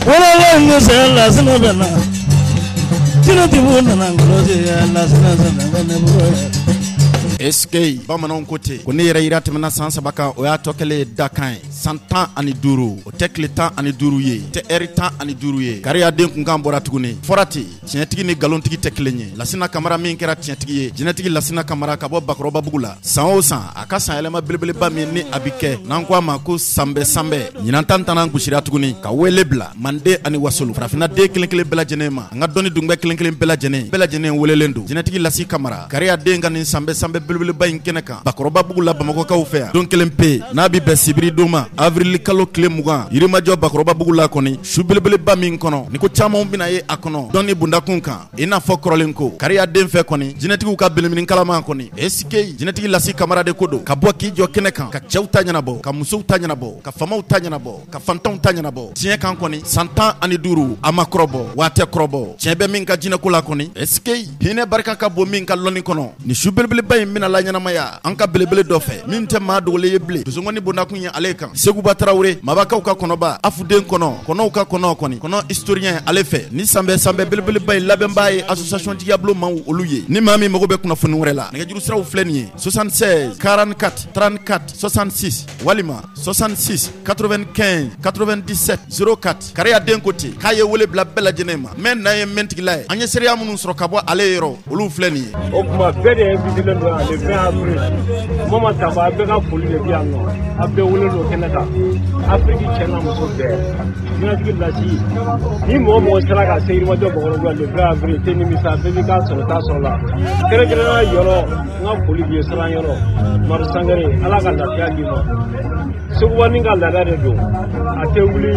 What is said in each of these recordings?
wala nga se la sana bana tina tibuna na ngoloje la sana sana ne bo Eske bamanan kote ko ne yɛrɛ yira tɛmɛna san saba kan o y'a tɔ kɛlen dakan ye 115 o tɛ tile 15 ye tɛ heure 15 ye kariya den kunkan bɔra tuguni fɔrati tiɲɛtigi ni nkalonitigi tɛ kelen ye Lasina Kamara min kɛra tiɲɛtigi ye jinɛtigi Lasina Kamara ka bɔ Bakɔrɔba bugu la san o san a ka san yɛlɛma belebeleba min ni a bi kɛ n'an ko a ma ko sanbɛ ɲinan tan gosira tuguni ka wele bila Mande ani Wasolo farafina den kelen kelen bɛɛ lajɛlen ma an ka dɔnni dungbɛ kelen kelen bɛɛ lajɛlen welelen don jinɛtigi Lasi Kamara kariya den ka nin sanbɛ belebeleba in kɛnɛ kan Bakɔrɔba bugu la Bamakɔkaw fɛ yan don kelen pe n'a bi bɛn sibiri don ma avril kalo tile 20 yirimajɔ Bakɔrɔba bugu la kɔni su belebeleba min kɔnɔ ni ko caman bɛna ye a kɔnɔ dɔnni bundakun kan i n'a fɔ kɔrɔlen ko kariya den fɛ kɔni jinɛtigiw ka belemini kalaman kɔni eske jinɛtigi Lasi Kamara de ko don ka bɔ k'i jɔ kɛnɛ kan ka cɛw ta ɲɛnabɔ ka musow ta ɲɛnabɔ ka famaw ta ɲɛnabɔ ka fantanw ta ɲɛnabɔ tiɲɛ kan kɔni san 15 a ma kɔrɔbɔ waa tɛ kɔrɔbɔ tiɲɛ bɛ min ka jinɛko la kɔni eske hinɛ barika ka bon min ka lɔnni kɔnɔ ni su belebeleba in bɛna la ɲɛnamaya an ka belebele dɔ fɛ min tɛ maa dogolen ye bilen dusukɔni bondakun ye ale kan Seguba Tarawele Mabakaw ka kɔnɔba Afuden kɔnɔw ka kɔnɔ kɔni kɔnɔ historien ale fɛ ni sanbɛ belebeleba in labɛnbaa ye association Tigiyablo maaw olu ye ni maa min mago bɛ kunnafoni wɛrɛ la nɛgɛjuru siraw filɛ nin ye 76 44 34 66 walima 66 95 97 04 kariya den ko ten k'a ye wele bila bɛɛ lajɛlen ma mɛ n'an ye mɛntigila ye an ye sereya minnu sɔrɔ ka bɔ ale yɔrɔ olu filɛ nin ye o kuma bɛɛ de invitelen don ale 20 avril Mama Tamba a bɛɛ ka foli de bi yan nɔ a bɛɛ wele don kɛnɛ kan Afrique cɛ n'a muso bɛɛ jinɛtigi Lasi ni mɔgɔ sera ka se Yirimajɔ Bakɔrɔba le 20 avril tɛ nimisa bɛɛ b'i ka sɔrɔta sɔrɔ la kɛrɛnkɛrɛnnenya yɔrɔ n ka foli b'i ye siran yɔrɔ Madu Sangare Ala ka lafiya d'i ma Seguba ni ka laada de don a tɛ wuli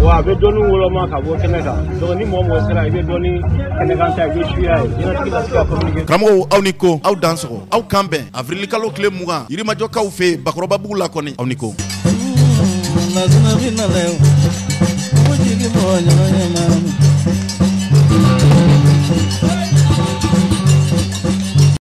wa a bɛ dɔnni woloma ka bɔ kɛnɛ kan donc ni mɔgɔ sera i bɛ dɔnni kɛnɛkan ta i bɛ suya ye jinɛtigi Lasi ka communiqué karamɔgɔw aw ni ko aw dan sɔgɔ aw kan bɛn avril kalo tile 20 Yirimajɔkaw fɛ Bakɔrɔba bugu la kɔni aw ni ko Lazina bina leo Mujigi moja